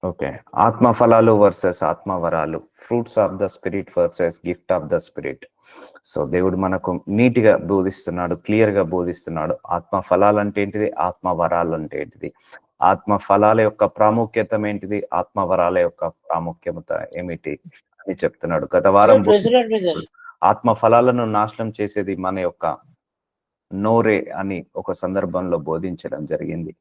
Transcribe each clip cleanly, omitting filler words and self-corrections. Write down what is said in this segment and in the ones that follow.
Okay. ఆత్మ ఫలాలు versus ఆత్మ వరాలు. Fruits of the spirit versus gift of the spirit. So దేవుడు మనకు నీట్‌గా బోధిస్తున్నాడు, క్లియర్‌గా బోధిస్తున్నాడు. ఆత్మ ఫలాలంటే ఏంటిది? ఆత్మ వరాలంటే ఏంటిది? ఆత్మ ఫలాల యొక్క ప్రాముఖ్యత ఏంటిది? ఆత్మ వరాల యొక్క ప్రాముఖ్యత ఏమిటి? అని చెప్తున్నాడు. గత వారం ఆత్మ ఫలాలను నాశనం చేసేది మన యొక్క నోరే అని ఒక సందర్భంలో బోధించడం జరిగింది.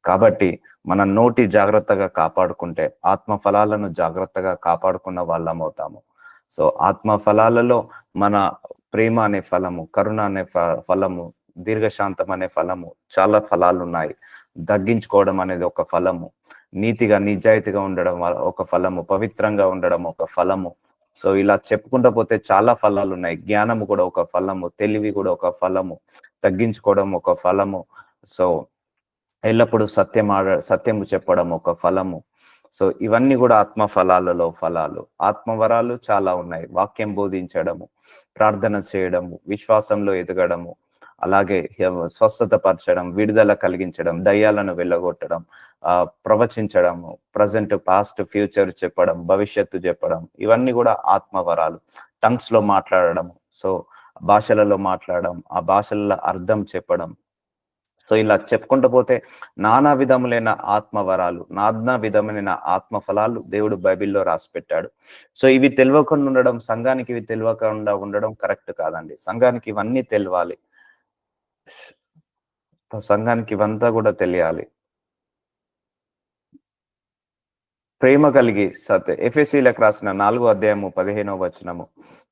కాబట్టి మన నోటి జాగ్రత్తగా కాపాడుకుంటే ఆత్మ ఫలాలను జాగ్రత్తగా కాపాడుకున్న వాళ్ళం అవుతాము. సో ఆత్మ ఫలాలలో మన ప్రేమ అనే ఫలము, కరుణ అనే ఫలము, దీర్ఘశాంతం అనే ఫలము, చాలా ఫలాలు ఉన్నాయి. తగ్గించుకోవడం అనేది ఒక ఫలము, నీతిగా నిజాయితీగా ఉండడం ఒక ఫలము, పవిత్రంగా ఉండడం ఒక ఫలము. సో ఇలా చెప్పుకుంటూ పోతే చాలా ఫలాలు ఉన్నాయి. జ్ఞానము కూడా ఒక ఫలము, తెలివి కూడా ఒక ఫలము, తగ్గించుకోవడం ఒక ఫలము. సో ఎల్లప్పుడూ సత్యము చెప్పడం ఒక ఫలము. సో ఇవన్నీ కూడా ఆత్మ ఫలాలలో ఫలాలు. ఆత్మ వరాలు చాలా ఉన్నాయి. వాక్యం బోధించడము, ప్రార్థన చేయడము, విశ్వాసంలో ఎదగడము, అలాగే స్వస్థత పరచడం, విడుదల కలిగించడం, దయ్యాలను వెళ్ళగొట్టడం, ప్రవచించడము, ప్రజెంట్ పాస్ట్ ఫ్యూచర్ చెప్పడం, భవిష్యత్తు చెప్పడం, ఇవన్నీ కూడా ఆత్మ వరాలు. టంగ్స్ లో మాట్లాడడం, సో భాషలలో మాట్లాడడం, ఆ భాషల అర్థం చెప్పడం. సో ఇలా చెప్పుకుంటూ పోతే నానా విధములైన ఆత్మ వరాలు, నానా విధమైన ఆత్మ ఫలాలు దేవుడు బైబిల్లో రాసి పెట్టాడు. సో ఇవి తెలియకుండా ఉండడం, సంఘానికి ఇవి తెలియకుండా ఉండడం కరెక్ట్ కాదండి. సంఘానికి ఇవన్నీ తెలియాలి. సంఘానికి ఇవంతా కూడా తెలియాలి. ప్రేమ కలిగి ఎఫెసీలకు రాసిన 4వ అధ్యాయము 15వ వచనము.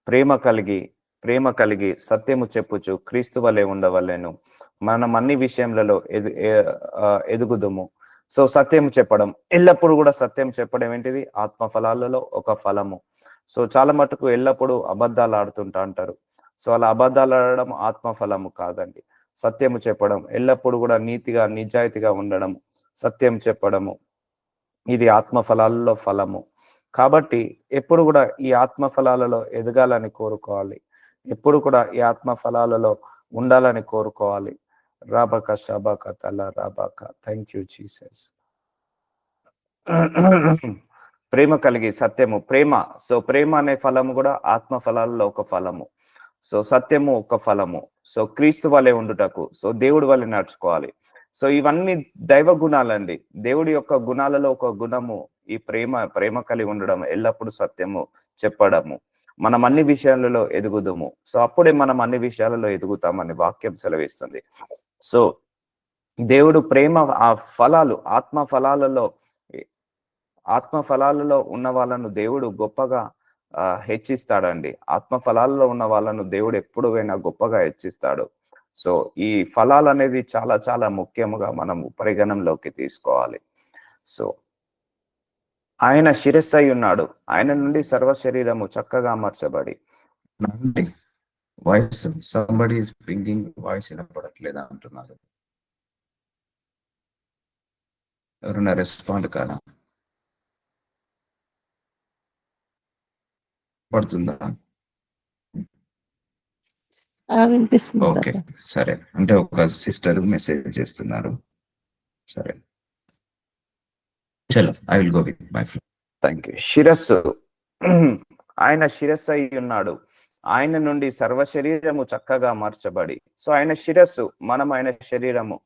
ప్రేమ కలిగి సత్యము చెప్పుచు క్రీస్తు వలె ఉండవలెను. మనం అన్ని విషయములలో ఎదుగుదుము. సో సత్యం చెప్పడం, ఎల్లప్పుడూ కూడా సత్యం చెప్పడం ఏంటిది? ఆత్మ ఫలాలలో ఒక ఫలము. సో చాలా మటుకు ఎల్లప్పుడూ అబద్ధాలు ఆడుతుంటా అంటారు. సో అలా అబద్ధాలు ఆడడం ఆత్మ ఫలము కాదండి. సత్యము చెప్పడం, ఎల్లప్పుడూ కూడా నీతిగా నిజాయితీగా ఉండడం, సత్యం చెప్పడము, ఇది ఆత్మ ఫలాలలో ఫలము. కాబట్టి ఎప్పుడు కూడా ఈ ఆత్మ ఫలాలలో ఎదగాలని కోరుకోవాలి. ఎప్పుడు కూడా ఈ ఆత్మ ఫలాలలో ఉండాలని కోరుకోవాలి. రాబక షబక తల రాబక. Thank you Jesus. ప్రేమ కలిగి సత్యము, ప్రేమ. సో ప్రేమ అనే ఫలము కూడా ఆత్మ ఫలాలలో ఒక ఫలము. సో సత్యము ఒక ఫలము. సో క్రీస్తు వలె ఉండుటకు, సో దేవుడి వలె నడుచుకోవాలి. సో ఇవన్నీ దైవ గుణాలండి. దేవుడి యొక్క గుణాలలో ఒక గుణము ఈ ప్రేమ కలిగి ఉండడం, ఎల్లప్పుడూ సత్యము చెప్పడము. మనం అన్ని విషయాలలో ఎదుగుదాము. సో అప్పుడే మనం అన్ని విషయాలలో ఎదుగుతామని వాక్యం సెలవిస్తుంది. సో దేవుడు ప్రేమ ఆ ఫలాలు, ఆత్మ ఫలాలలో ఉన్న వాళ్ళను దేవుడు గొప్పగా హెచ్చిస్తాడండి. ఆత్మ ఫలాల్లో ఉన్న వాళ్ళను దేవుడు ఎప్పుడైనా గొప్పగా హెచ్చిస్తాడు. సో ఈ ఫలాలు అనేది చాలా చాలా ముఖ్యముగా మనం పరిగణంలోకి తీసుకోవాలి. సో ఆయన శిరస్సై ఉన్నాడు, ఆయన నుండి సర్వ శరీరము చక్కగా అమర్చబడి. వాయిస్ సంబడి స్ప్రింగింగ్ వాయిస్ వినపడట్లేదా అంటున్నారు. ఎవరైనా రెస్పాండ్ కాదా? పడుతుందా? ఓకే సరే. అంటే ఒక సిస్టర్ మెసేజ్ చేస్తున్నారు. సరే చలో, I will go with my friend. Thank you. శిరస్సు, ఆయన శిరస్సు అయి ఉన్నాడు, ఆయన నుండి సర్వ శరీరము చక్కగా మార్చబడి. సో ఆయన శిరస్సు, మనం ఆయన శరీరము.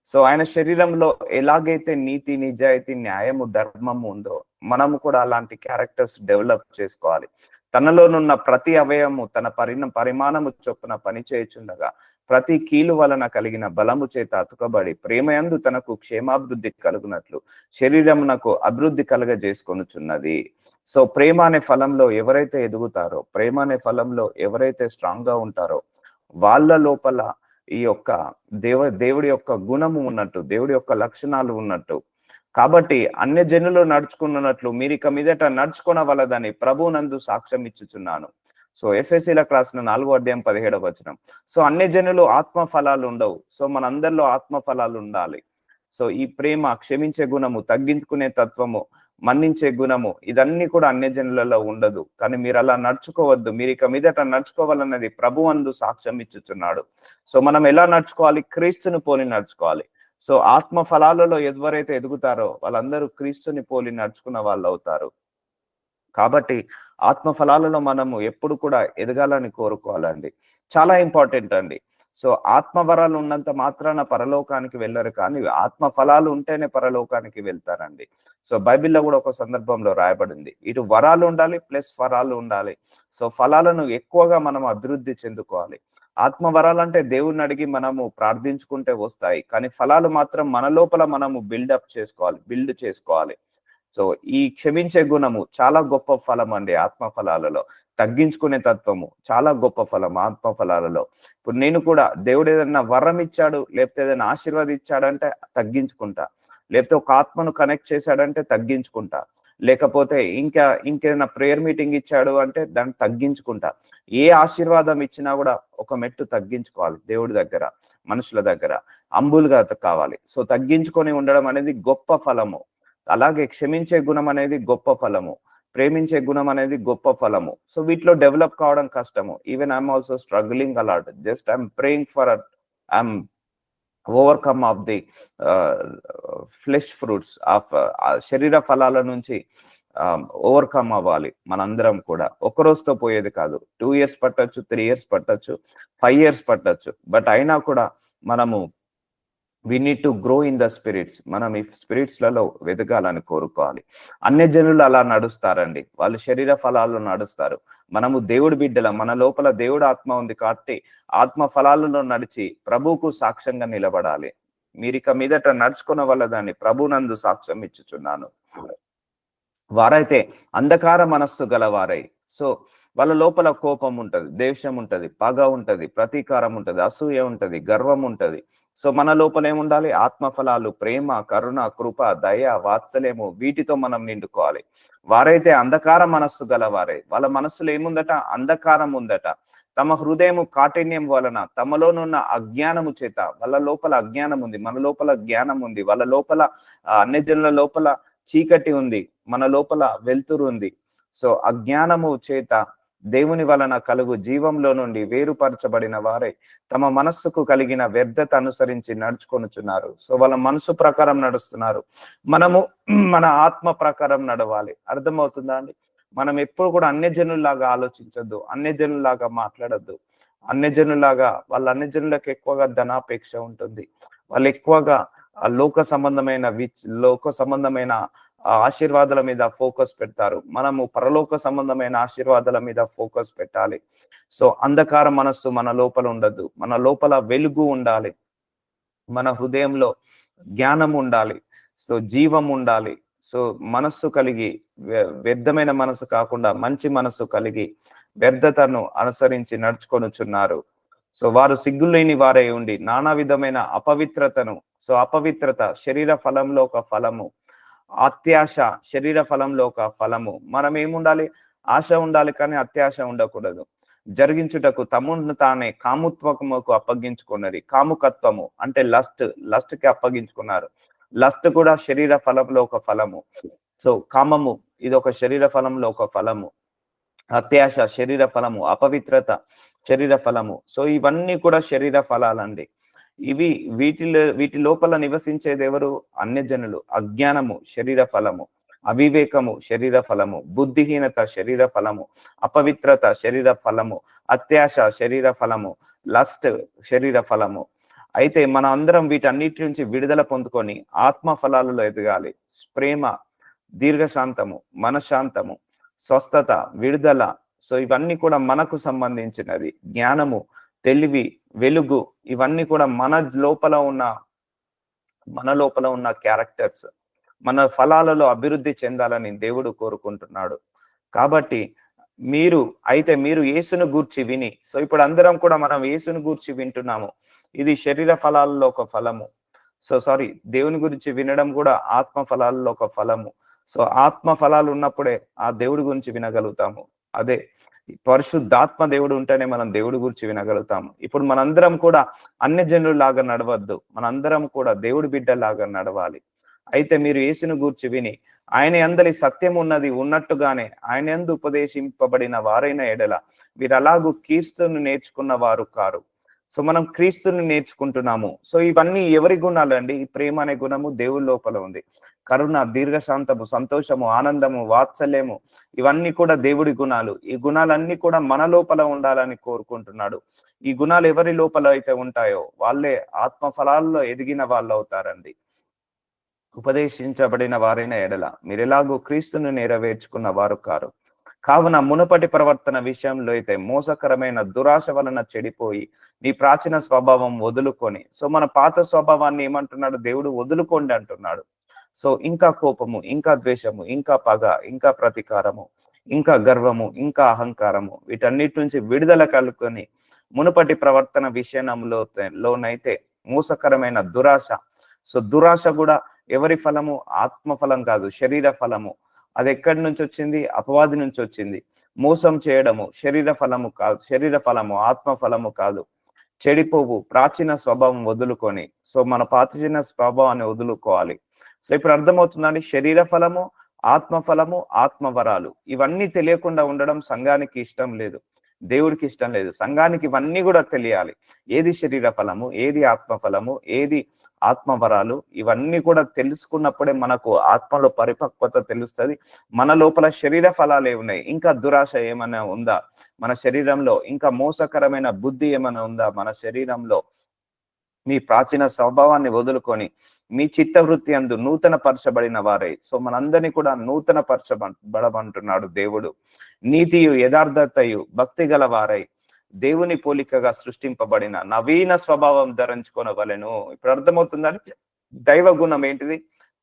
సో ఆయన శరీరంలో ఎలాగైతే నీతి నిజాయితీ న్యాయము ధర్మము ఉందో, మనము కూడా అలాంటి క్యారెక్టర్స్ డెవలప్ చేసుకోవాలి. తనలోనున్న ప్రతి అవయవము తన పరిమాణము చొప్పున పనిచేయుచుండగా ప్రతి కీలు వలన కలిగిన బలము చేత అతుకబడి ప్రేమయందు తనకు క్షేమాభివృద్ధి కలుగునట్లు శరీరమునకు అభివృద్ధి కలగజేసుకొనుచున్నది. సో ప్రేమ అనే ఫలంలో ఎవరైతే ఎదుగుతారో, ప్రేమ అనే ఫలంలో ఎవరైతే స్ట్రాంగ్ గా ఉంటారో, వాళ్ళ లోపల ఈ యొక్క దేవుడి యొక్క గుణము ఉన్నట్టు, దేవుడి యొక్క లక్షణాలు ఉన్నట్టు. కాబట్టి అన్య జనులు నడుచుకున్నట్లు మీరు ఇక మీదట నడుచుకొనవలదని ప్రభువునందు సాక్ష్యం ఇచ్చుచున్నాను. సో ఎఫెసీలకు రాసిన 4వ అధ్యాయం 17వ వచనం. సో అన్య జనులు ఆత్మ ఫలాలు ఉండవు. సో మనందరిలో ఆత్మ ఫలాలు ఉండాలి. సో ఈ ప్రేమ, క్షమించే గుణము, తగ్గించుకునే తత్వము, మన్నించే గుణము, ఇదన్నీ కూడా అన్య జనులలో ఉండదు. కానీ మీరు అలా నడుచుకోవద్దు. మీరు ఇక మీదట నడుచుకోవాలన్నది ప్రభువందు సాక్ష్యం ఇచ్చుచున్నాడు. సో మనం ఎలా నడుచుకోవాలి? క్రీస్తును పోలి నడుచుకోవాలి. సో ఆత్మ ఫలాలలో ఎవరైతే ఎదుగుతారో వాళ్ళందరూ క్రీస్తుని పోలి నడుచుకున్న వాళ్ళు అవుతారు. కాబట్టి ఆత్మ ఫలాలలో మనము ఎప్పుడు కూడా ఎదగాలని కోరుకోవాలండి. చాలా ఇంపార్టెంట్ అండి. సో ఆత్మ వరాలు ఉన్నంత మాత్రాన పరలోకానికి వెళ్ళరు, కానీ ఆత్మ ఫలాలు ఉంటేనే పరలోకానికి వెళ్తారండి. సో బైబిల్లో కూడా ఒక సందర్భంలో రాయబడింది, ఇటు వరాలు ఉండాలి ప్లస్ ఫలాలు ఉండాలి. సో ఫలాలను ఎక్కువగా మనం అభివృద్ధి చెందుకోవాలి. ఆత్మ వరాలంటే దేవుణ్ణి అడిగి మనము ప్రార్థించుకుంటే వస్తాయి, కానీ ఫలాలు మాత్రం మన లోపల మనము బిల్డ్ చేసుకోవాలి. సో ఈ క్షమించే గుణము చాలా గొప్ప ఫలం అండి ఆత్మ ఫలాలలో. తగ్గించుకునే తత్వము చాలా గొప్ప ఫలం ఆత్మ ఫలాలలో. ఇప్పుడు నేను కూడా దేవుడు ఏదైనా వరం ఇచ్చాడు, లేకపోతే ఏదైనా ఆశీర్వాదించాడంటే తగ్గించుకుంటా, లేకపోతే ఒక ఆత్మను కనెక్ట్ చేశాడంటే తగ్గించుకుంటా, లేకపోతే ఇంకేదైనా ప్రేయర్ మీటింగ్ ఇచ్చాడు అంటే దాన్ని తగ్గించుకుంటా. ఏ ఆశీర్వాదం ఇచ్చినా కూడా ఒక మెట్టు తగ్గించుకోవాలి దేవుడి దగ్గర, మనుషుల దగ్గర అంబుల్గా కావాలి. సో తగ్గించుకొని ఉండడం అనేది గొప్ప ఫలము. అలాగే క్షమించే గుణం అనేది గొప్ప ఫలము, ప్రేమించే గుణం అనేది గొప్ప ఫలము. సో వీటిలో డెవలప్ కావడం కష్టము. Even I'm also struggling a lot. Just I'm praying for I'm overcome of the flesh fruits of శరీర ఫలాల నుంచి ఓవర్కమ్ అవ్వాలి. మనందరం కూడా ఒక రోజుతో పోయేది కాదు. 2 years పట్టొచ్చు, 3 years పట్టొచ్చు, 5 years పట్టొచ్చు. బట్ అయినా కూడా మనము we need to grow in the spirits. మనం ఈ స్పిరిట్స్లలో వెతకాలని కోరుకోవాలి. అన్యజనులు అలా నడుస్తారండి, వాళ్ళు శరీర ఫలాల్లో నడుస్తారు. మనము దేవుడి బిడ్డల, మన లోపల దేవుడు ఆత్మ ఉంది కాబట్టి ఆత్మ ఫలాలలో నడిచి ప్రభువుకు సాక్ష్యంగా నిలబడాలి. మీరిక మీదట నడుచుకున్న వల్ల దాన్ని ప్రభునందు సాక్ష్యం ఇచ్చుచున్నాను. వారైతే అంధకార మనస్సు గలవారై, సో వాళ్ళ లోపల కోపం ఉంటది, ద్వేషం ఉంటది, పగ ఉంటది, ప్రతీకారం ఉంటది, అసూయ ఉంటది, గర్వం ఉంటది. సో మన లోపల ఏముండాలి? ఆత్మ ఫలాలు, ప్రేమ, కరుణ, కృప, దయ, వాత్సల్యము, వీటితో మనం నిండుకోవాలి. వారైతే అంధకార మనస్సు గలవారే, వాళ్ళ మనస్సులో ఏముందట? అంధకారం ఉందట. తమ హృదయము కాఠిన్యం వలన, తమలోనున్న అజ్ఞానము చేత, వాళ్ళ లోపల అజ్ఞానం ఉంది, మన లోపల జ్ఞానం ఉంది. వాళ్ళ లోపల అన్యజనుల లోపల చీకటి ఉంది, మన లోపల వెలుతురు ఉంది. సో అజ్ఞానము చేత దేవుని వలన కలుగు జీవంలో నుండి వేరుపరచబడిన వారే తమ మనస్సుకు కలిగిన వ్యర్థత అనుసరించి నడుచుకొనుచున్నారు. సో వాళ్ళ మనసు ప్రకారం నడుస్తున్నారు. మనము మన ఆత్మ ప్రకారం నడవాలి. అర్థమవుతుందా అండి? మనం ఎప్పుడు కూడా అన్యజనుల్లాగా ఆలోచించద్దు, అన్యజనుల్లాగా మాట్లాడద్దు. అన్యజనులాగా, వాళ్ళ అన్యజనులకు ఎక్కువగా ధనాపేక్ష ఉంటుంది. వాళ్ళు ఎక్కువగా లోక సంబంధమైన ఆశీర్వాదాల మీద ఫోకస్ పెడతారు. మనము పరలోక సంబంధమైన ఆశీర్వాదాల మీద ఫోకస్ పెట్టాలి. సో అంధకార మనస్సు మన లోపల ఉండద్దు, మన లోపల వెలుగు ఉండాలి, మన హృదయంలో జ్ఞానం ఉండాలి, సో జీవం ఉండాలి. సో మనస్సు కలిగి, వ్యర్థమైన మనసు కాకుండా మంచి మనస్సు కలిగి వ్యర్థతను అనుసరించి నడుచుకొనుచున్నారు. సో వారు సిగ్గులేని వారై ఉండి నానా విధమైన అపవిత్రతను, సో అపవిత్రత శరీర ఫలంలో ఒక ఫలము, అత్యాశ శరీర ఫలంలో ఒక ఫలము. మనం ఏముండాలి? ఆశ ఉండాలి, కానీ అత్యాశ ఉండకూడదు. జరిగించుటకు తమను తానే కాముత్వముకు అప్పగించుకున్నది. కాముకత్వము అంటే లస్ట్ కి అప్పగించుకున్నారు. లస్ట్ కూడా శరీర ఫలంలో ఒక ఫలము. సో కామము ఇది ఒక శరీర ఫలంలో ఒక ఫలము, అత్యాశ శరీర ఫలము, అపవిత్రత శరీర ఫలము. సో ఇవన్నీ కూడా శరీర ఫలాలండి. వీటి లోపల నివసించేది ఎవరు? అన్యజనులు. అజ్ఞానము శరీర ఫలము, అవివేకము శరీర ఫలము, బుద్ధిహీనత శరీర ఫలము, అపవిత్రత శరీర ఫలము, అత్యాశ శరీర ఫలము, లస్ట్ శరీర ఫలము. అయితే మన అందరం వీటన్నిటి నుంచి విడుదల పొందుకొని ఆత్మ ఫలాలలో ఎదగాలి. ప్రేమ, దీర్ఘశాంతము, మనశ్శాంతము, స్వస్థత, విడుదల. సో ఇవన్నీ కూడా మనకు సంబంధించినది. జ్ఞానము, తెలివి, వెలుగు, ఇవన్నీ కూడా మన లోపల ఉన్న క్యారెక్టర్స్, మన ఫలాలలో అభివృద్ధి చెందాలని దేవుడు కోరుకుంటున్నాడు. కాబట్టి మీరు యేసును గూర్చి విని, సో ఇప్పుడు అందరం కూడా మనం యేసును గూర్చి వింటున్నాము. ఇది శరీర ఫలాలలో ఒక ఫలము. దేవుని గురించి వినడం కూడా ఆత్మ ఫలాలలో ఒక ఫలము. సో ఆత్మ ఫలాలు ఉన్నప్పుడే ఆ దేవుడి గురించి వినగలుగుతాము. అదే పరిశుద్ధాత్మ దేవుడు ఉంటేనే మనం దేవుడి గురించి వినగలుగుతాము. ఇప్పుడు మనందరం కూడా అన్యజనులాగా నడవద్దు, మనందరం కూడా దేవుడి బిడ్డలాగా నడవాలి. అయితే మీరు యేసును గూర్చి విని ఆయన యందలి సత్యం ఉన్నట్టుగానే ఆయన యందు ఉపదేశింపబడిన వారైన ఎడల మీరు అలాగూ కీర్తును నేర్చుకున్న వారు కారు. సో మనం క్రీస్తుని నేర్చుకుంటున్నాము. సో ఇవన్నీ ఎవరి గుణాలు అండి? ఈ ప్రేమ అనే గుణము దేవుడి లోపల ఉంది. కరుణ, దీర్ఘశాంతము, సంతోషము, ఆనందము, వాత్సల్యము, ఇవన్నీ కూడా దేవుడి గుణాలు. ఈ గుణాలన్నీ కూడా మన లోపల ఉండాలని కోరుకుంటున్నాడు. ఈ గుణాలు ఎవరి లోపల అయితే ఉంటాయో వాళ్ళే ఆత్మ ఫలాల్లో ఎదిగిన వాళ్ళు అవుతారండి. ఉపదేశించబడిన వారైన ఎడల మీరెలాగూ క్రీస్తును నెరవేర్చుకున్న వారు కారు. కావున మునుపటి ప్రవర్తన విషయంలో అయితే మోసకరమైన దురాశ వలన చెడిపోయి మీ ప్రాచీన స్వభావం వదులుకొని, సో మన పాత స్వభావాన్ని ఏమంటున్నాడు దేవుడు? వదులుకోండి అంటున్నాడు. సో ఇంకా కోపము, ఇంకా ద్వేషము, ఇంకా పగ, ఇంకా ప్రతీకారము, ఇంకా గర్వము, ఇంకా అహంకారము, వీటన్నిటి నుంచి విడుదల కలుకొని మునుపటి ప్రవర్తన లోనైతే మోసకరమైన దురాశ. సో దురాశ కూడా ఎవరి ఫలము? ఆత్మ ఫలం కాదు, శరీర ఫలము. అది ఎక్కడి నుంచి వచ్చింది? అపవాది నుంచి వచ్చింది. మోసం చేయడము శరీర ఫలము కాదు, శరీర ఫలము ఆత్మ ఫలము కాదు. చెడిపోవు ప్రాచీన స్వభావం వదులుకొని, సో మన ప్రాచీన స్వభావాన్ని వదులుకోవాలి. సో ఇప్పుడు అర్థమవుతుందండి, శరీర ఫలము, ఆత్మ ఫలము, ఆత్మ వరాలు, ఇవన్నీ తెలియకుండా ఉండడం సంఘానికి ఇష్టం లేదు, దేవుడికి ఇష్టం లేదు. సంఘానికి ఇవన్నీ కూడా తెలియాలి. ఏది శరీర ఫలము, ఏది ఆత్మ ఫలము, ఏది ఆత్మ వరాలు, ఇవన్నీ కూడా తెలుసుకున్నప్పుడే మనకు ఆత్మలో పరిపక్వత తెలుస్తుంది. మన లోపల శరీర ఫలాలు ఏమున్నాయి, ఇంకా దురాశ ఏమైనా ఉందా మన శరీరంలో, ఇంకా మోసకరమైన బుద్ధి ఏమైనా ఉందా మన శరీరంలో, మీ ప్రాచీన స్వభావాన్ని వదులుకొని మీ చిత్తవృత్తి అందు నూతన పరచబడిన వారై, సో మనందరినీ కూడా నూతన పరచబడమంటున్నాడు దేవుడు. నీతియు, యథార్థతయు, భక్తి గల వారై దేవుని పోలికగా సృష్టింపబడిన నవీన స్వభావం ధరించుకొనవలెను. ఇప్పుడు అర్థమవుతుందని, దైవ గుణం ఏంటిది?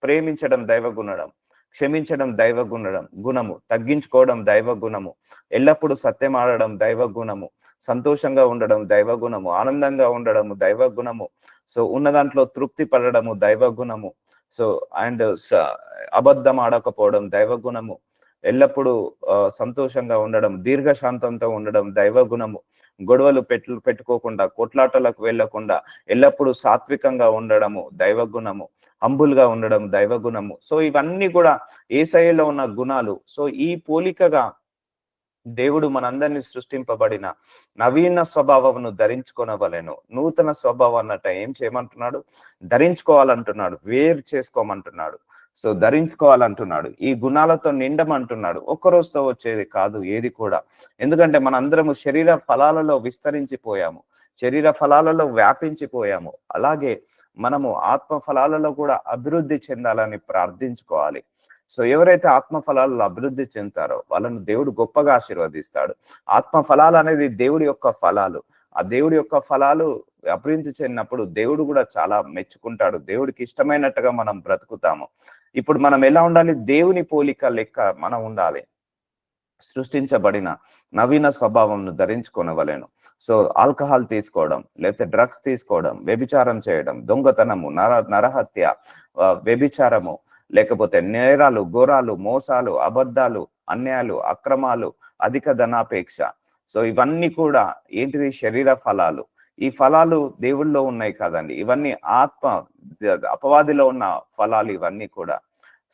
ప్రేమించడం దైవ గుణం, క్షమించడం దైవ గుణము, తగ్గించుకోవడం దైవ గుణము, ఎల్లప్పుడూ సత్యమాడడం దైవ గుణము, సంతోషంగా ఉండడం దైవ గుణము, ఆనందంగా ఉండడము దైవ గుణము, సో ఉన్న దాంట్లో తృప్తి పడడము దైవ గుణము, సో అండ్ అబద్ధం ఆడకపోవడం దైవ గుణము, ఎల్లప్పుడూ సంతోషంగా ఉండడం, దీర్ఘశాంతంతో ఉండడం దైవ గుణము, గొడవలు పెట్టుకోకుండా, కొట్లాటలకు వెళ్లకుండా ఎల్లప్పుడూ సాత్వికంగా ఉండడము దైవ గుణము, హంబుల్ గా ఉండడం దైవ గుణము. సో ఇవన్నీ కూడా యేసయ్యలో ఉన్న గుణాలు. సో ఈ పోలికగా దేవుడు మనందరినీ సృష్టింపబడిన నవీన స్వభావమును ధరించుకొనవలెను. నూతన స్వభావం అన్నట్ట ఏం చేయమంటున్నాడు? ధరించుకోవాలంటున్నాడు, వేరు చేసుకోమంటున్నాడు. సో ధరించుకోవాలంటున్నాడు, ఈ గుణాలతో నిండమంటున్నాడు. ఒక్క రోజుతో వచ్చేది కాదు ఏది కూడా. ఎందుకంటే మనందరము శరీర ఫలాలలో విస్తరించిపోయాము, శరీర ఫలాలలో వ్యాపించిపోయాము. అలాగే మనము ఆత్మ ఫలాలలో కూడా అభివృద్ధి చెందాలని ప్రార్థించుకోవాలి. సో ఎవరైతే ఆత్మ ఫలాలలో అభివృద్ధి చెందుతారో వాళ్ళను దేవుడు గొప్పగా ఆశీర్వదిస్తాడు. ఆత్మ ఫలాలు అనేది దేవుడి యొక్క ఫలాలు. ఆ దేవుడి యొక్క ఫలాలు అభివృద్ధి చెందినప్పుడు దేవుడు కూడా చాలా మెచ్చుకుంటాడు. దేవుడికి ఇష్టమైనట్టుగా మనం బ్రతుకుతాము. ఇప్పుడు మనం ఎలా ఉండాలి? దేవుని పోలిక లెక్క మనం ఉండాలి. సృష్టించబడిన నవీన స్వభావంను ధరించుకొనవలెను. సో ఆల్కహాల్ తీసుకోవడం, లేకపోతే డ్రగ్స్ తీసుకోవడం, వ్యభిచారం చేయడం, దొంగతనము, నరహత్య, వ్యభిచారము, లేకపోతే నేరాలు, ఘోరాలు, మోసాలు, అబద్ధాలు, అన్యాయాలు, అక్రమాలు, అధిక ధనాపేక్ష, సో ఇవన్నీ కూడా ఏంటిది? శరీర ఫలాలు. ఈ ఫలాలు దేవుళ్ళలో ఉన్నాయి కదండి, ఇవన్నీ ఆత్మ అపవాదిలో ఉన్న ఫలాలు ఇవన్నీ కూడా.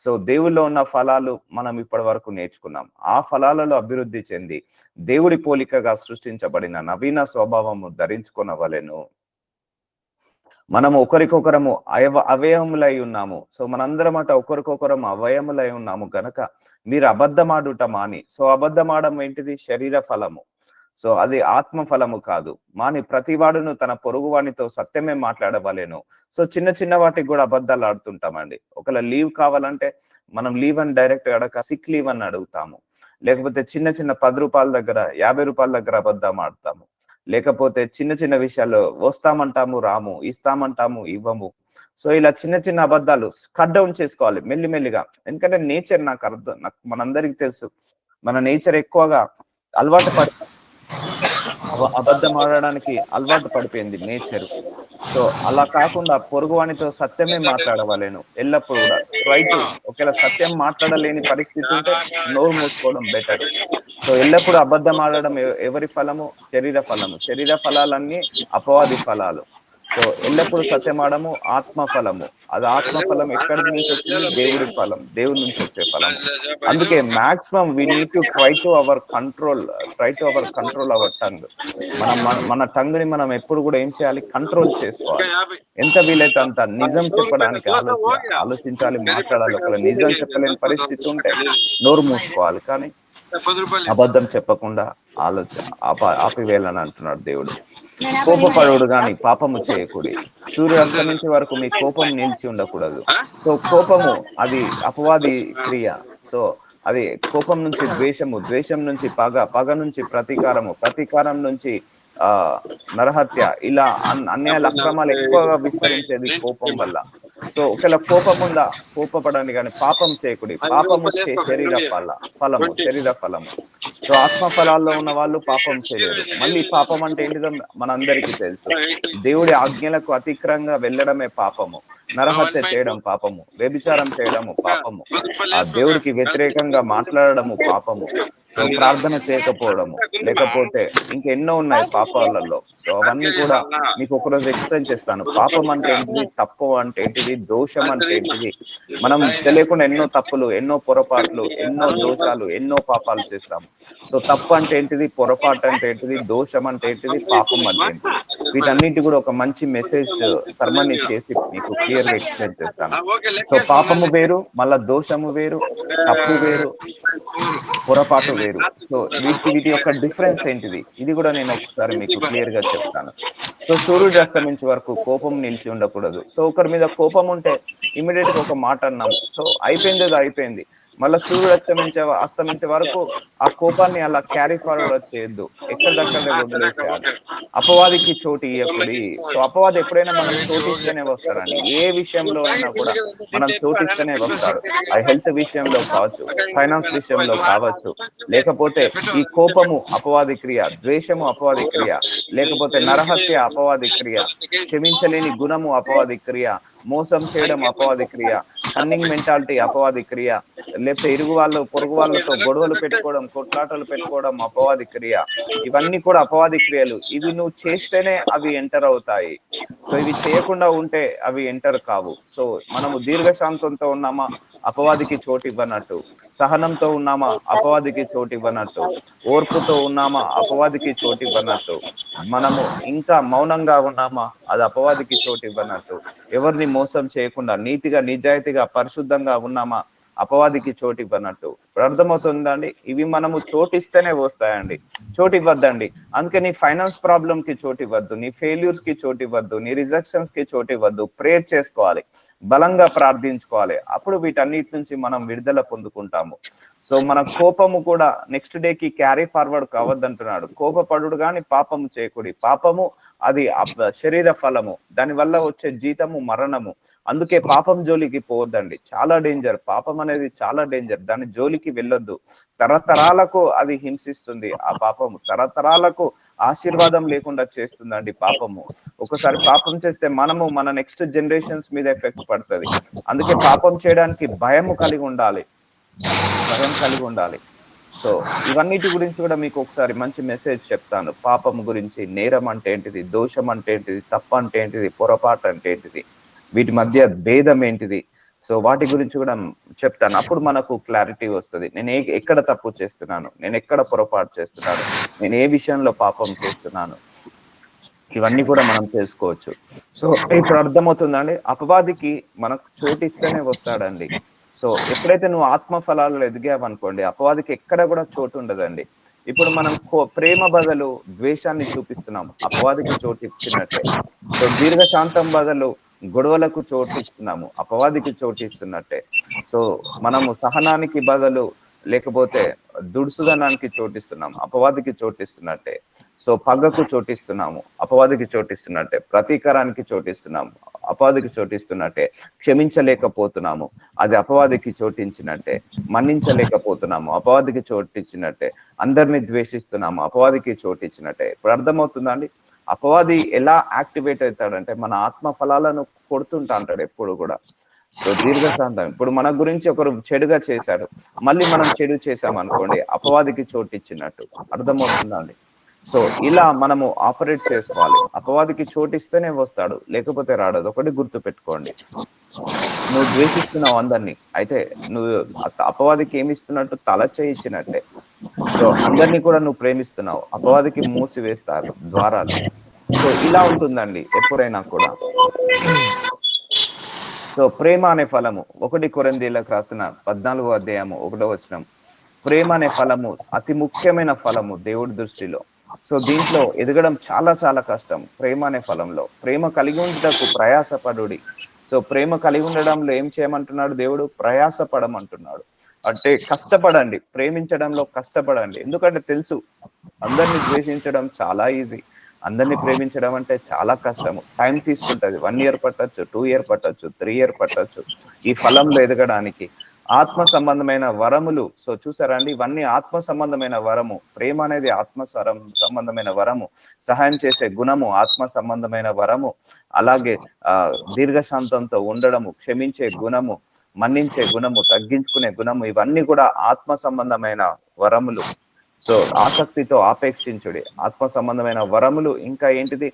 సో దేవుళ్ళలో ఉన్న ఫలాలు మనం ఇప్పటి వరకు నేర్చుకున్నాం. ఆ ఫలాలలో అభివృద్ధి చెంది దేవుడి పోలికగా సృష్టించబడిన నవీన స్వభావము ధరించుకొనవలెను. మనము ఒకరికొకరము అవయములై ఉన్నాము. సో మనందరం అట ఒకరికొకరం అవయములై ఉన్నాము గనక మీరు అబద్ధమాడుట మాని. సో అబద్ధమాడడం ఏంటిది? శరీర ఫలము. సో అది ఆత్మ ఫలము కాదు. మాని ప్రతివాడును తన పొరుగువానితో సత్యమే మాట్లాడవలేను. సో చిన్న చిన్న వాటికి కూడా అబద్ధాలు ఆడుతుంటామండి. ఒకవేళ లీవ్ కావాలంటే మనం లీవ్ అని డైరెక్ట్ అడగక సిక్ లీవ్ అని అడుగుతాము. లేకపోతే చిన్న చిన్న 10 రూపాయల దగ్గర 50 రూపాయల దగ్గర అబద్ధం ఆడతాము. లేకపోతే చిన్న చిన్న విషయాల్లో వస్తామంటాము రాము, ఇస్తామంటాము ఇవ్వము. సో ఇలా చిన్న చిన్న అబద్ధాలు కట్ డౌన్ చేసుకోవాలి మెల్లిమెల్లిగా. ఎందుకంటే నేచర్ నాకు మనందరికి తెలుసు, మన నేచర్ ఎక్కువగా అలవాటు అబద్ధం ఆడడానికి అలవాటు పడిపోయింది నేచర్. సో అలా కాకుండా పొరుగువానితో సత్యమే మాట్లాడవలేను ఎల్లప్పుడు కూడా. ట్రై టు, ఒకవేళ సత్యం మాట్లాడలేని పరిస్థితి ఉంటే నోరు మూసుకోవడం బెటర్. సో ఎల్లప్పుడు అబద్ధం ఆడడం ఎవరి ఫలము? శరీర ఫలము. శరీర ఫలాలన్నీ అపవాది ఫలాలు. సో ఎల్లప్పుడూ సత్యమాడము ఆత్మఫలము. అది ఆత్మఫలం ఎక్కడి నుంచి వచ్చింది? దేవుడి ఫలం, దేవుడి నుంచి వచ్చే ఫలము. అందుకే maximum we need to try to our control our tongue. మనం మన టంగ్ ని మనం ఎప్పుడు కూడా ఏం చేయాలి? కంట్రోల్ చేసుకోవాలి. ఎంత వీలైతే అంత నిజం చెప్పడానికి ఆలోచించాలి, మాట్లాడాలి. ఒకవేళ నిజం చెప్పలేని పరిస్థితి ఉంటే నోరు మూసుకోవాలి. కానీ అబద్ధం చెప్పకుండా ఆపివేయాలని అంటున్నాడు దేవుడు. కోపపడుడు గాని పాపము చేయకూడి. సూర్యుడు అస్తమించే వరకు మీ కోపం నిలిచి ఉండకూడదు. సో కోపము అది అపవాది క్రియ. సో అది కోపం నుంచి ద్వేషము, ద్వేషం నుంచి పగ నుంచి ప్రతీకారం నుంచి నరహత్య, ఇలా అన్యాయాల అక్రమాలు ఎక్కువగా విస్తరించేది కోపం వల్ల. సో ఒకవేళ కోపం ఉందా, కోపపడండి కానీ పాపం చేయకూడదు. పాపము శరీర ఫలము. సో ఆత్మ ఫలాల్లో ఉన్న వాళ్ళు పాపం చేయలేరు. మళ్ళీ పాపం అంటే ఏంటిదో మనందరికీ తెలుసు. దేవుడి ఆజ్ఞలకు అతిక్రమంగా వెళ్ళడమే పాపము. నరహత్య చేయడం పాపము, వ్యభిచారం చేయడము పాపము, ఆ దేవుడికి వ్యతిరేకంగా మాట్లాడడము పాపము, సో ప్రార్థన చేయకపోవడము, లేకపోతే ఇంకెన్నో ఉన్నాయి పాపాలలో. సో అవన్నీ కూడా మీకు ఒకరోజు ఎక్స్ప్లెయిన్ చేస్తాను. పాపం అంటే ఏంటిది, తప్పు అంటే ఏంటిది, దోషం అంటే ఏంటిది. మనం తెలియకుండా ఎన్నో తప్పులు, ఎన్నో పొరపాట్లు, ఎన్నో దోషాలు, ఎన్నో పాపాలు చేస్తాము. సో తప్పు అంటే ఏంటిది, పొరపాటు అంటే ఏంటిది, దోషం అంటే ఏంటిది, పాపం అంటే ఏంటిది, వీటన్నిటి కూడా ఒక మంచి మెసేజ్ సర్మన్ చేసి మీకు క్లియర్ గా ఎక్స్ప్లెయిన్ చేస్తాను. సో పాపము వేరు, మళ్ళా దోషము వేరు, తప్పు వేరు, పొరపాటు వేరు. సో వీటి యొక్క డిఫరెన్స్ ఏంటిది, ఇది కూడా నేను ఒకసారి మీకు క్లియర్ గా చెప్తాను. సో సూర్యుడు అస్తమించే వరకు కోపం నిలిచి ఉండకూడదు. సో ఒకరి మీద కోపం ఉంటే ఇమీడియట్ గా ఒక మాట అన్నాం, సో అయిపోయింది. మళ్ళీ సూర్యుడు అస్తమించే వరకు ఆ కోపాన్ని అలా క్యారీ ఫార్వర్డ్ చేయొద్దు, ఎక్కడిదక్కడే వదిలేసేయాలి. అపవాదికి చోటు ఇవ్వకూడదు. సో అపవాది ఎప్పుడైనా మనం చోటిస్తేనే వస్తాడండి. ఏ విషయంలో అయినా కూడా మనం చోటిస్తేనే వస్తాడు. అది హెల్త్ విషయంలో కావచ్చు, ఫైనాన్స్ విషయంలో కావచ్చు, లేకపోతే ఈ కోపము అపవాది క్రియ, ద్వేషము అపవాది క్రియ, లేకపోతే నరహత్య అపవాది క్రియ, క్షమించలేని గుణము అపవాది క్రియ, మోసం చేయడం అపవాది క్రియ, కన్నింగ్ మెంటాలిటీ అపవాది క్రియ, లేకపోతే పొరుగు వాళ్ళతో గొడవలు పెట్టుకోవడం, కొట్లాటలు పెట్టుకోవడం అపవాది క్రియ. ఇవన్నీ కూడా అపవాది క్రియలు. ఇవి నువ్వు చేస్తేనే అవి ఎంటర్ అవుతాయి. సో ఇవి చేయకుండా ఉంటే అవి ఎంటర్ కావు. సో మనము దీర్ఘశాంతంతో ఉన్నామా, అపవాదికి చోటు ఇవ్వనట్టు. సహనంతో ఉన్నామా, అపవాదికి చోటు ఇవ్వనట్టు. ఓర్పుతో ఉన్నామా, అపవాదికి చోటు ఇవ్వనట్టు. మనము ఇంకా మౌనంగా ఉన్నామా, అది అపవాదికి చోటు ఇవ్వనట్టు. ఎవరిని మోసం చేయకుండా నీతిగా, నిజాయితీగా, పరిశుద్ధంగా ఉన్నామా, అపవాదికి చోటు ఇవ్వనట్టు. అర్థమవుతుందండి? ఇవి మనము చోటిస్తేనే వస్తాయండి, చోటు ఇవ్వద్దండి. అందుకే నీ ఫైనాన్స్ ప్రాబ్లమ్ కి చోటు ఇవ్వద్దు, నీ ఫెయిల్యూర్స్ కి చోటు ఇవ్వద్దు, నీ రిజెక్షన్స్ కి చోటు ఇవ్వద్దు. ప్రేయర్ చేసుకోవాలి, బలంగా ప్రార్థించుకోవాలి. అప్పుడు వీటన్నిటి నుంచి మనం విడుదల పొందుకుంటాము. సో మన కోపము కూడా నెక్స్ట్ డేకి క్యారీ ఫార్వర్డ్ కావద్దంటున్నాడు. కోపపడుడు కానీ పాపము చేయకూడదు. పాపము అది శరీర ఫలము, దాని వల్ల వచ్చే జీతము మరణము. అందుకే పాపం జోలికి పోవద్దండి, చాలా డేంజర్. పాపం అనేది చాలా డేంజర్, దాని జోలికి వెళ్ళొద్దు. తరతరాలకు అది హింసిస్తుంది. ఆ పాపము తరతరాలకు ఆశీర్వాదం లేకుండా చేస్తుందండి పాపము. ఒకసారి పాపం చేస్తే మన నెక్స్ట్ జనరేషన్స్ మీద ఎఫెక్ట్ పడుతుంది. అందుకే పాపం చేయడానికి భయం కలిగి ఉండాలి. సో ఇవన్నిటి గురించి కూడా మీకు ఒకసారి మంచి మెసేజ్ చెప్తాను. పాపం గురించి, నేరం అంటే ఏంటిది, దోషం అంటే ఏంటిది, తప్పు అంటే ఏంటిది, పొరపాటు అంటే ఏంటిది, వీటి మధ్య భేదం ఏంటిది. సో వాటి గురించి కూడా చెప్తాను. అప్పుడు మనకు క్లారిటీ వస్తుంది. నేను ఎక్కడ తప్పు చేస్తున్నాను, నేను ఎక్కడ పొరపాటు చేస్తున్నాను, నేను ఏ విషయంలో పాపం చేస్తున్నాను, ఇవన్నీ కూడా మనం తెలుసుకోవచ్చు. సో ఇప్పుడు అర్థమవుతుందండి, అపవాదికి మనకు చోటిస్తేనే వస్తాడండి. సో ఎప్పుడైతే నువ్వు ఆత్మ ఫలాలు ఎదిగావనుకోండి, అపవాదికి ఎక్కడ కూడా చోటు ఉండదండి. ఇప్పుడు మనం ప్రేమ బదులు ద్వేషాన్ని చూపిస్తున్నాం, అపవాదికి చోటు ఇచ్చినట్టే. సో దీర్ఘశాంతం బదులు గొడవలకు చోటు ఇస్తున్నాము, అపవాదికి చోటు ఇస్తున్నట్టే. సో మనము సహనానికి బదులు లేకపోతే దుడుసుదనానికి చోటిస్తున్నాం, అపవాదికి చోటిస్తున్నట్టే. సో పగకు చోటిస్తున్నాము, అపవాదికి చోటిస్తున్నట్టే. ప్రతీకారానికి చోటిస్తున్నాము, అపవాదికి చోటిస్తున్నట్టే. క్షమించలేకపోతున్నాము, అది అపవాదికి చోటించినట్టే. మన్నించలేకపోతున్నాము, అపవాదికి చోటిచ్చినట్టే. అందరిని ద్వేషిస్తున్నాము, అపవాదికి చోటిచ్చినట్టే. ఇప్పుడు అర్థమవుతుందా అండి? అపవాది ఎలా యాక్టివేట్ అవుతాడంటే మన ఆత్మ ఫలాలను కొడుతుంటా అంటాడు ఎప్పుడు కూడా. సో దీర్ఘశాంతం, ఇప్పుడు మన గురించి ఒకరు చెడుగా చేశాడు, మళ్ళీ మనం చెడు చేసాం అనుకోండి, అపవాదికి చోటు ఇచ్చినట్టు. అర్థమవుతుందా అండి? సో ఇలా మనము ఆపరేట్ చేసుకోవాలి. అపవాదికి చోటిస్తేనే వస్తాడు, లేకపోతే రాడు. అదొకటి గుర్తు పెట్టుకోండి. నువ్వు ద్వేషిస్తున్నావు అందరినీ, అయితే నువ్వు అపవాదికి ఏమి ఇస్తున్నట్టు తల చేయించినట్టే. సో అందరినీ కూడా నువ్వు ప్రేమిస్తున్నావు, అపవాదికి మూసివేస్తారు ద్వారాలు. సో ఇలా ఉంటుందండి ఎప్పుడైనా కూడా. సో ప్రేమ అనే ఫలము 1 కొరింథీయులకు రాసిన 14వ అధ్యాయము 1వ వచనం. ప్రేమ అనే ఫలము అతి ముఖ్యమైన ఫలము దేవుడి దృష్టిలో. సో దీంట్లో ఎదగడం చాలా చాలా కష్టం. ప్రేమ అనే ఫలంలో ప్రేమ కలిగి ఉండటకు ప్రయాసపడుడి. సో ప్రేమ కలిగి ఉండడంలో ఏం చేయమంటున్నాడు దేవుడు? ప్రయాసపడమంటున్నాడు. అంటే కష్టపడండి, ప్రేమించడంలో కష్టపడండి. ఎందుకంటే తెలుసు అందరిని ద్వేషించడం చాలా ఈజీ, అందరినీ ప్రేమించడం అంటే చాలా కష్టము. టైం తీసుకుంటది. 1 ఇయర్ పట్టొచ్చు, 2 ఇయర్ పట్టొచ్చు, 3 ఇయర్ పట్టొచ్చు ఈ ఫలంలో ఎదగడానికి. ఆత్మ సంబంధమైన వరములు. సో చూసారా అండి, ఇవన్నీ ఆత్మ సంబంధమైన వరము. ప్రేమ అనేది ఆత్మ సంబంధమైన వరము. సహాయం చేసే గుణము ఆత్మ సంబంధమైన వరము. అలాగే దీర్ఘశాంతంతో ఉండడము, క్షమించే గుణము, మన్నించే గుణము, తగ్గించుకునే గుణము, ఇవన్నీ కూడా ఆత్మ సంబంధమైన వరములు. సో ఆసక్తితో ఆపేక్షించుడి. ఆత్మ సంబంధమైన వరములు ఇంకా ఏంటిది?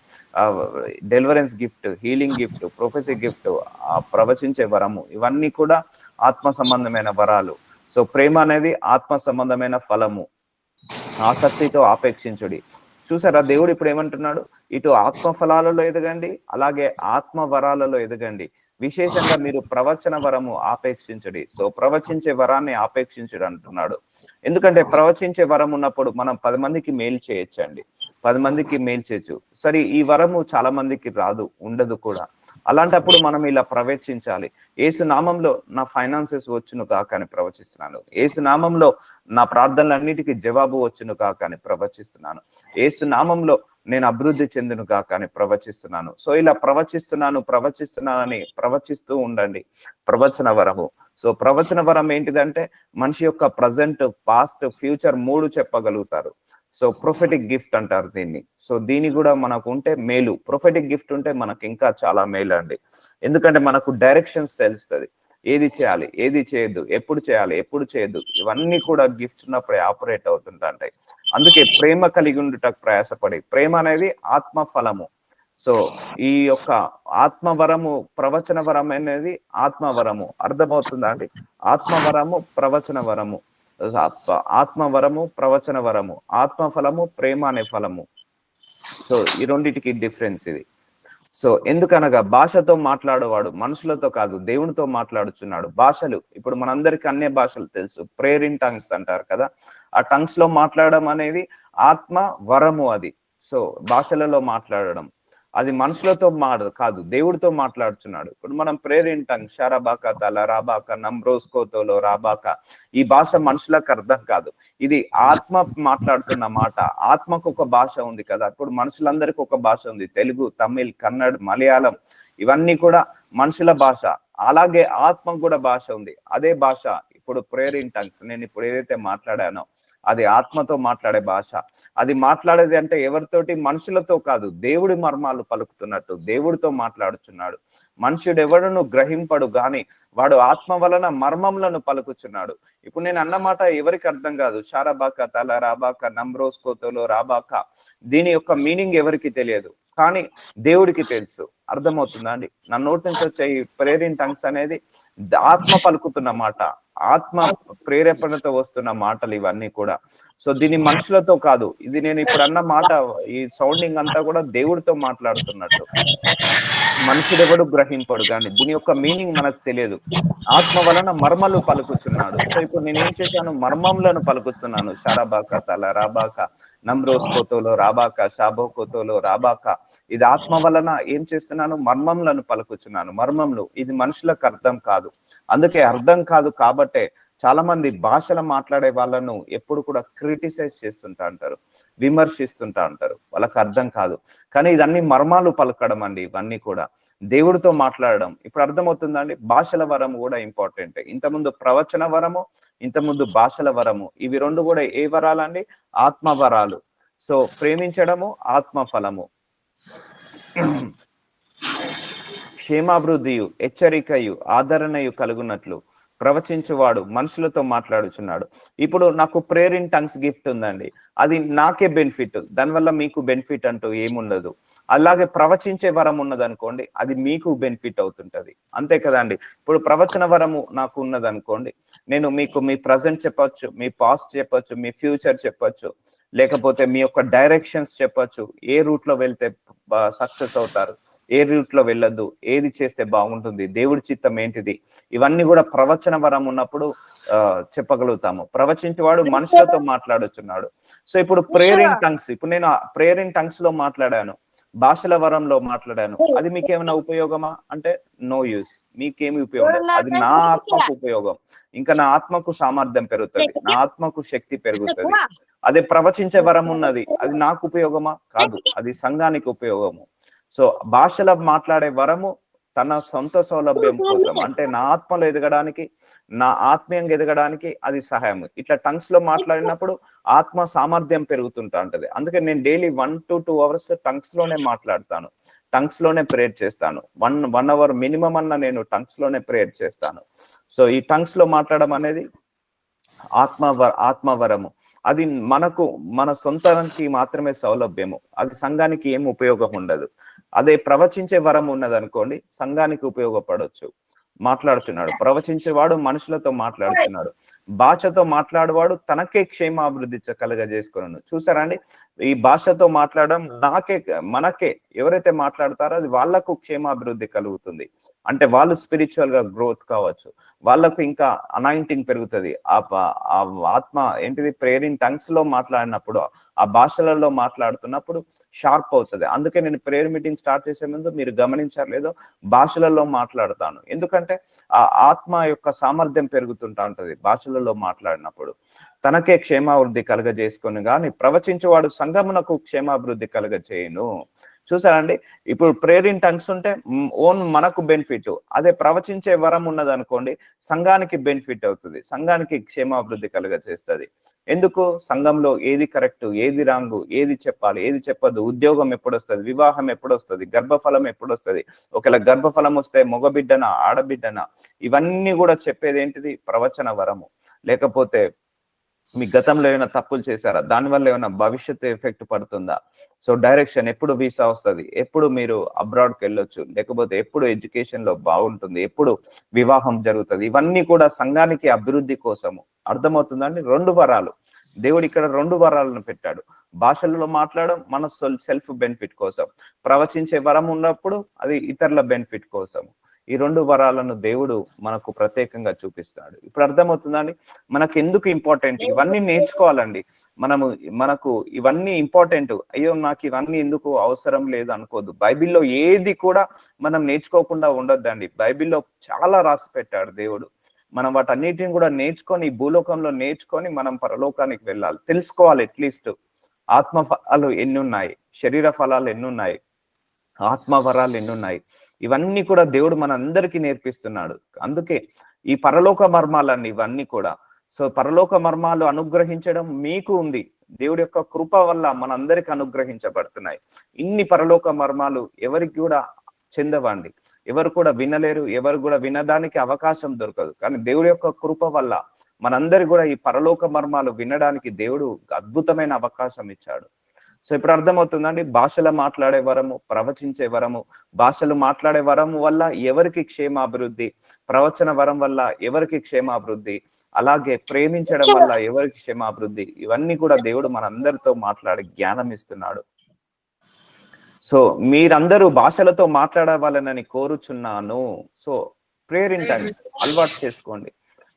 Deliverance gift, healing gift, prophecy gift, ప్రవచించే వరము, ఇవన్నీ కూడా ఆత్మ సంబంధమైన వరాలు. సో ప్రేమ అనేది ఆత్మ సంబంధమైన ఫలము. ఆసక్తితో ఆపేక్షించుడి. చూసారా దేవుడు ఇప్పుడు ఏమంటున్నాడు? ఇటు ఆత్మ ఫలాలలో ఎదగండి, అలాగే ఆత్మ వరాలలో ఎదగండి. విశేషంగా మీరు ప్రవచన వరము ఆపేక్షించడి. సో ప్రవచించే వరాన్ని ఆపేక్షించడు అంటున్నాడు. ఎందుకంటే ప్రవచించే వరం ఉన్నప్పుడు మనం 10 మందికి మేలు చేయొచ్చండి, 10 మందికి మేలు చేయొచ్చు. సరే ఈ వరము చాలా మందికి రాదు, ఉండదు కూడా. అలాంటప్పుడు మనం ఇలా ప్రవచించాలి. యేసు నామంలో నా ఫైనాన్సెస్ వచ్చును కాక అని ప్రవచిస్తున్నాను. యేసు నామంలో నా ప్రార్థనలన్నిటికీ జవాబు వచ్చును కాక అని ప్రవచిస్తున్నాను. యేసు నామంలో నేను అభివృద్ధి చెందును కాక అని ప్రవచిస్తున్నాను. సో ఇలా ప్రవచిస్తున్నానని ప్రవచిస్తూ ఉండండి. ప్రవచన వరము. సో ప్రవచన వరం ఏంటిదంటే మనిషి యొక్క ప్రజెంట్, పాస్ట్, ఫ్యూచర్ 3 చెప్పగలుగుతారు. సో ప్రొఫెటిక్ గిఫ్ట్ అంటారు దీన్ని. సో దీని కూడా మనకు ఉంటే మేలు. ప్రొఫెటిక్ గిఫ్ట్ ఉంటే మనకు ఇంకా చాలా మేలు అండి. ఎందుకంటే మనకు డైరెక్షన్స్ తెలుస్తుంది. ఏది చేయాలి, ఏది చేయొద్దు, ఎప్పుడు చేయాలి, ఎప్పుడు చేయొద్దు, ఇవన్నీ కూడా గిఫ్ట్స్ ఉన్నప్పుడే ఆపరేట్ అవుతుంటాయి. అందుకే ప్రేమ కలిగి ఉండుటకు ప్రయాసపడి. ప్రేమ అనేది ఆత్మ ఫలము. సో ఈ యొక్క ఆత్మవరము, ప్రవచన వరం అనేది ఆత్మవరము. అర్థమవుతుందా అండి? ఆత్మవరము, ప్రవచన వరము. ఆత్మవరము, ప్రవచన వరము, ఆత్మ ఫలము, ప్రేమ అనే ఫలము. సో ఈ రెండింటికి డిఫరెన్స్ ఇది. సో ఎందుకనగా భాషతో మాట్లాడేవాడు మనుషులతో కాదు, దేవునితో మాట్లాడుచున్నాడు. భాషలు ఇప్పుడు మనందరికి అన్య భాషలు తెలుసు, ప్రేయర్ ఇన్ టంగ్స్ అంటారు కదా. ఆ టంగ్స్ లో మాట్లాడడం అనేది ఆత్మ వరము అది. సో భాషలలో మాట్లాడడం అది మనుషులతో కాదు, దేవుడితో మాట్లాడుచున్నాడు. ఇప్పుడు మనం ప్రేయర్ ఇన్ టంగ్, షారాబాక తల రాబాక నంబ్రోస్కోతోలో రాబాక, ఈ భాష మనుషులకు అర్థం కాదు. ఇది ఆత్మ మాట్లాడుతున్న మాట. ఆత్మకు ఒక భాష ఉంది కదా. ఇప్పుడు మనుషులందరికీ ఒక భాష ఉంది. తెలుగు, తమిళ్, కన్నడ, మలయాళం, ఇవన్నీ కూడా మనుషుల భాష. అలాగే ఆత్మకు కూడా భాష ఉంది. అదే భాష ఇప్పుడు ప్రేయర్ ఇన్ టంగ్స్, నేను ఇప్పుడు ఏదైతే మాట్లాడానో అది ఆత్మతో మాట్లాడే భాష. అది మాట్లాడేది అంటే ఎవరితోటి? మనుషులతో కాదు, దేవుడి మర్మాలు పలుకుతున్నట్టు దేవుడితో మాట్లాడుచున్నాడు. మనుషుడు ఎవడును గ్రహింపడు గాని వాడు ఆత్మ వలన మర్మములను పలుకుచున్నాడు. ఇప్పుడు నేను అన్నమాట ఎవరికి అర్థం కాదు. షారాబాక తల రాబాక నంబ్రోస్కోతోలో రాబాక, దీని యొక్క మీనింగ్ ఎవరికి తెలియదు, కానీ దేవుడికి తెలుసు. అర్థమవుతుందా అండి? నా నోటి నుంచి వచ్చే ఈ ప్రేయర్ ఇన్ టంగ్స్ అనేది ఆత్మ పలుకుతున్న మాట, ఆత్మ ప్రేరేపణతో వస్తున్న మాటలు ఇవన్నీ కూడా. సో దీని మనుషులతో కాదు. ఇది నేను ఇప్పుడు అన్న మాట, ఈ సౌండింగ్ అంతా కూడా దేవుడితో మాట్లాడుతున్నట్టు. మనుషుడెవడు గ్రహింపడు కానీ దీని యొక్క మీనింగ్ మనకు తెలియదు. ఆత్మ వలన మర్మలు పలుకుచున్నాడు. సో ఇప్పుడు నేను ఏం చేశాను? మర్మములను పలుకుతున్నాను. షారాబాక తల రాబాక నంబ్రోస్కోతోలో రాబాక షాబోకోతోలో రాబాక. ఇది ఆత్మ వలన ఏం చేస్తున్నాను? మర్మములను పలుకుచున్నాను. మర్మములు ఇది మనుషులకు అర్థం కాదు. అందుకే అర్థం కాదు కాబట్టే చాలా మంది భాషలు మాట్లాడే వాళ్ళను ఎప్పుడు కూడా క్రిటిసైజ్ చేస్తుంటా అంటారు, విమర్శిస్తుంటా అంటారు. వాళ్ళకి అర్థం కాదు. కానీ ఇదన్నీ మర్మాలు పలకడం అండి. ఇవన్నీ కూడా దేవుడితో మాట్లాడడం. ఇప్పుడు అర్థమవుతుందండి? భాషల వరం కూడా ఇంపార్టెంట్. ఇంతకుముందు ప్రవచన వరము, ఇంతకుముందు భాషల వరము. ఇవి రెండు కూడా ఏ వరాలండి? ఆత్మ వరాలు. సో ప్రేమించడము ఆత్మ ఫలము. క్షేమాభివృద్ధియు, హెచ్చరికయు, ఆదరణయు కలుగునట్లు ప్రవచించువాడు మనుషులతో మాట్లాడుచున్నాడు. ఇప్పుడు నాకు ప్రేయర్ ఇన్ టంగ్స్ గిఫ్ట్ ఉందండి, అది నాకే బెనిఫిట్, దానివల్ల మీకు బెనిఫిట్ అంటూ ఏముండదు. అలాగే ప్రవచించే వరం ఉన్నది అనుకోండి, అది మీకు బెనిఫిట్ అవుతుంటది, అంతే కదండి. ఇప్పుడు ప్రవచన వరము నాకు ఉన్నది అనుకోండి, నేను మీకు మీ ప్రజెంట్ చెప్పొచ్చు, మీ పాస్ట్ చెప్పొచ్చు, మీ ఫ్యూచర్ చెప్పొచ్చు, లేకపోతే మీ యొక్క డైరెక్షన్స్ చెప్పొచ్చు, ఏ రూట్ లో వెళ్తే సక్సెస్ అవుతారు, ఏ రూట్ లో వెళ్ళొద్దు, ఏది చేస్తే బాగుంటుంది, దేవుడి చిత్తం ఏంటిది, ఇవన్నీ కూడా ప్రవచన వరం ఉన్నప్పుడు చెప్పగలుగుతాము. ప్రవచించేవాడు మనుషులతో మాట్లాడుచున్నాడు. సో ఇప్పుడు ప్రేయర్ ఇన్ టంగ్స్, ఇప్పుడు నేను ప్రేయర్ ఇన్ టంగ్స్ లో మాట్లాడాను, భాషల వరంలో మాట్లాడాను, అది మీకేమైనా ఉపయోగమా అంటే నో యూస్, మీకేమి ఉపయోగం లేదు. అది నా ఆత్మకు ఉపయోగం, ఇంకా నా ఆత్మకు సామర్థ్యం పెరుగుతుంది, నా ఆత్మకు శక్తి పెరుగుతుంది. అదే ప్రవచించే వరం ఉన్నది, అది నాకు ఉపయోగమా కాదు, అది సంఘానికి ఉపయోగము. సో భాషలో మాట్లాడే వరము తన సొంత సౌలభ్యం కోసం, అంటే నా ఆత్మలో ఎదగడానికి, నా ఆత్మీయంగా ఎదగడానికి అది సహాయం. ఇట్లా టంగ్స్ లో మాట్లాడినప్పుడు ఆత్మ సామర్థ్యం పెరుగుతుంటా ఉంటది. అందుకే నేను డైలీ 1 to 2 hours టంగ్స్ లోనే మాట్లాడతాను, టంగ్స్ లోనే ప్రేయర్ చేస్తాను. 1 hour మినిమం అన్న నేను టంగ్స్ లోనే ప్రేయర్ చేస్తాను. సో ఈ టంగ్స్ లో మాట్లాడడం అనేది ఆత్మవరము. అది మనకు మన సొంతానికి మాత్రమే సౌలభ్యము, అది సంఘానికి ఏం ఉపయోగం ఉండదు. అదే ప్రవచించే వరం ఉన్నది అనుకోండి, సంఘానికి ఉపయోగపడవచ్చు. మాట్లాడుతున్నాడు ప్రవచించేవాడు మనుషులతో మాట్లాడుతున్నాడు, భాషతో మాట్లాడేవాడు తనకే క్షేమాభివృద్ధి కలగజేసుకున్నాను. చూసారా అండి, ఈ భాషతో మాట్లాడడం మనకే ఎవరైతే మాట్లాడతారో అది వాళ్ళకు క్షేమాభివృద్ధి కలుగుతుంది, అంటే వాళ్ళు స్పిరిచువల్ గా గ్రోత్ కావచ్చు, వాళ్ళకు ఇంకా అనాయింటింగ్ పెరుగుతుంది. ఆత్మ ఏంటిది ప్రేయర్ ఇన్ టంగ్స్ లో మాట్లాడినప్పుడు, ఆ భాషలలో మాట్లాడుతున్నప్పుడు షార్ప్ అవుతుంది. అందుకే నేను ప్రేయర్ మీటింగ్ స్టార్ట్ చేసే ముందు మీరు గమనించారు లేదో భాషలలో మాట్లాడతాను, ఎందుకంటే ఆ ఆత్మ యొక్క సామర్థ్యం పెరుగుతుంటా ఉంటది భాషలలో మాట్లాడినప్పుడు. తనకే క్షేమాభివృద్ధి కలగజేసుకొని గాని ప్రవచించేవాడు సంఘమునకు క్షేమాభివృద్ధి కలగజేయును. చూసారండి, ఇప్పుడు ప్రేయర్ ఇన్ టంగ్స్ ఉంటే ఓన్ మనకు బెనిఫిట్, అదే ప్రవచించే వరం ఉన్నది అనుకోండి సంఘానికి బెనిఫిట్ అవుతుంది, సంఘానికి క్షేమాభివృద్ధి కలగజేస్తుంది. ఎందుకు? సంఘంలో ఏది కరెక్ట్, ఏది రాంగు, ఏది చెప్పాలి, ఏది చెప్పదు, ఉద్యోగం ఎప్పుడు వస్తుంది, వివాహం ఎప్పుడు వస్తుంది, గర్భఫలం ఎప్పుడు వస్తుంది, ఒకవేళ గర్భఫలం వస్తే మగబిడ్డనా ఆడబిడ్డనా, ఇవన్నీ కూడా చెప్పేది ఏంటిది ప్రవచన వరము. లేకపోతే మీ గతంలో ఏమైనా తప్పులు చేశారా, దానివల్ల ఏమైనా భవిష్యత్తు ఎఫెక్ట్ పడుతుందా, సో డైరెక్షన్ ఎప్పుడు వీసా వస్తుంది, ఎప్పుడు మీరు అబ్రాడ్కి వెళ్ళొచ్చు, లేకపోతే ఎప్పుడు ఎడ్యుకేషన్ లో బాగుంటుంది, ఎప్పుడు వివాహం జరుగుతుంది, ఇవన్నీ కూడా సంఘానికి అభివృద్ధి కోసము. అర్థమవుతుందండి? 2 వరాలు దేవుడు ఇక్కడ 2 వరాలను పెట్టాడు. భాషలలో మాట్లాడడం మన సెల్ఫ్ బెనిఫిట్ కోసం, ప్రవచించే వరం ఉన్నప్పుడు అది ఇతరుల బెనిఫిట్ కోసం. ఈ 2 వరాలను దేవుడు మనకు ప్రత్యేకంగా చూపిస్తాడు. ఇప్పుడు అర్థమవుతుందండి మనకు ఎందుకు ఇంపార్టెంట్, ఇవన్నీ నేర్చుకోవాలండి మనకు ఇవన్నీ ఇంపార్టెంట్. అయ్యో నాకు ఇవన్నీ ఎందుకు అవసరం లేదు అనుకోద్దు. బైబిల్లో ఏది కూడా మనం నేర్చుకోకుండా ఉండొద్దండి. బైబిల్లో చాలా రాసి పెట్టాడు దేవుడు. మనం వాటన్నిటిని కూడా నేర్చుకొని భూలోకంలో నేర్చుకొని మనం పరలోకానికి వెళ్ళాలి, తెలుసుకోవాలి. అట్లీస్ట్ ఆత్మ ఫలాలు ఎన్ని ఉన్నాయి, శరీర ఫలాలు ఎన్ని ఉన్నాయి, ఆత్మ వరాలు ఎన్ని ఉన్నాయి, ఇవన్నీ కూడా దేవుడు మన అందరికీ నేర్పిస్తున్నాడు. అందుకే ఈ పరలోక మర్మాలన్నీ ఇవన్నీ కూడా. సో పరలోక మర్మాలు అనుగ్రహించడం మీకు ఉంది, దేవుడి యొక్క కృప వల్ల మనందరికి అనుగ్రహించబడుతున్నాయి. ఇన్ని పరలోక మర్మాలు ఎవరికి కూడా చెందవండి, ఎవరు కూడా వినలేరు, ఎవరు కూడా వినడానికి అవకాశం దొరకదు. కానీ దేవుడి యొక్క కృప వల్ల మనందరి కూడా ఈ పరలోక మర్మాలు వినడానికి దేవుడు అద్భుతమైన అవకాశం ఇచ్చాడు. సో ఇప్పుడు అర్థమవుతుందండి, భాషలు మాట్లాడే వరము, ప్రవచించే వరము, భాషలు మాట్లాడే వరము వల్ల ఎవరికి క్షేమాభివృద్ధి, ప్రవచన వరం వల్ల ఎవరికి క్షేమాభివృద్ధి, అలాగే ప్రేమించడం వల్ల ఎవరికి క్షేమాభివృద్ధి, ఇవన్నీ కూడా దేవుడు మనందరితో మాట్లాడి జ్ఞానం ఇస్తున్నాడు. సో మీరందరూ భాషలతో మాట్లాడవాలని కోరుచున్నాను. సో ప్రేయర్ ఇన్ టంగ్స్ అలవాటు చేసుకోండి.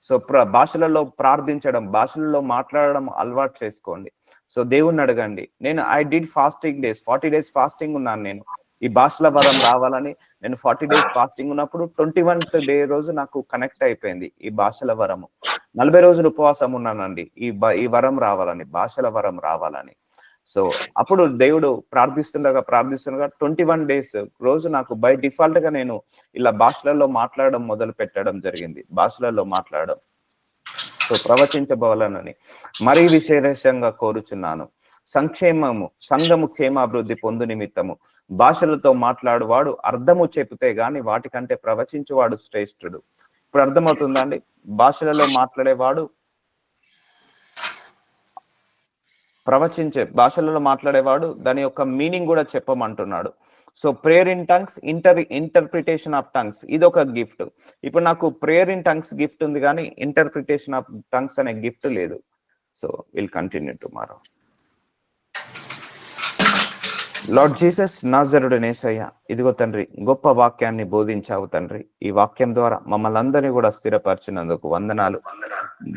సో భాషలలో ప్రార్థించడం, భాషలలో మాట్లాడడం అలవాటు చేసుకోండి. సో దేవుణ్ణి అడగండి. I did fasting days, 40 days fasting ఉన్నాను. నేను ఈ భాషల వరం రావాలని నేను 40 days ఫాస్టింగ్ ఉన్నప్పుడు 21th day రోజు నాకు కనెక్ట్ అయిపోయింది ఈ భాషల వరము. 40 రోజులు ఉపవాసం ఉన్నానండి ఈ వరం రావాలని, భాషల వరం రావాలని. సో అప్పుడు దేవుడు ప్రార్థిస్తుండగా 21 days రోజు నాకు బై డిఫాల్ట్ గా నేను ఇలా భాషలలో మాట్లాడడం మొదలు పెట్టడం జరిగింది, భాషలలో మాట్లాడడం. సో ప్రవచించబోవాలని మరీ విశేషంగా కోరుచున్నాను. సంఘము క్షేమాభివృద్ధి పొందు నిమిత్తము భాషలతో మాట్లాడువాడు అర్థము చెబితే గాని వాటికంటే ప్రవచించువాడు శ్రేష్ఠుడు. ఇప్పుడు అర్థమవుతుందా అండి? భాషలలో మాట్లాడేవాడు భాషలలో మాట్లాడేవాడు దాని యొక్క మీనింగ్ కూడా చెప్పమంటున్నాడు. So prayer in tongues, interpretation of tongues ఇది ఒక గిఫ్ట్. ఇప్పుడు నాకు ప్రేయర్ ఇన్ టంగ్స్ గిఫ్ట్ ఉంది కానీ ఇంటర్ప్రిటేషన్ ఆఫ్ టంగ్స్ అనే గిఫ్ట్ లేదు. So will continue tomorrow. Lord Jesus నాజరుడైన యేసయ్య, ఇదిగో తండ్రి గొప్ప వాక్యాన్ని బోధించావు తండ్రి. ఈ వాక్యం ద్వారా మమ్మల్ని అందరినీ కూడా స్థిరపరిచినందుకు వందనాలు.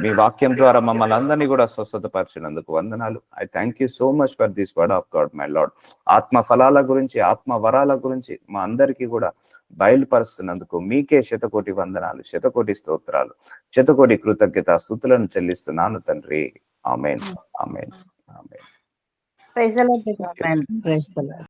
మీ వాక్యం ద్వారా మమ్మల్ని అందరినీ కూడా స్వస్థతపరిచినందుకు వందనాలు. I thank you so much for this word of God my lord. ఆత్మ ఫలాల గురించి, ఆత్మ వరాల గురించి మా అందరికీ కూడా బయలుపరుస్తున్నందుకు మీకే శతకోటి వందనాలు, శతకోటి స్తోత్రాలు, శతకోటి కృతజ్ఞత స్తుతులను చెల్లిస్తున్నాను తండ్రి. ఆమేన్, ఆమేన్, ఆమేన్. Praise the lord.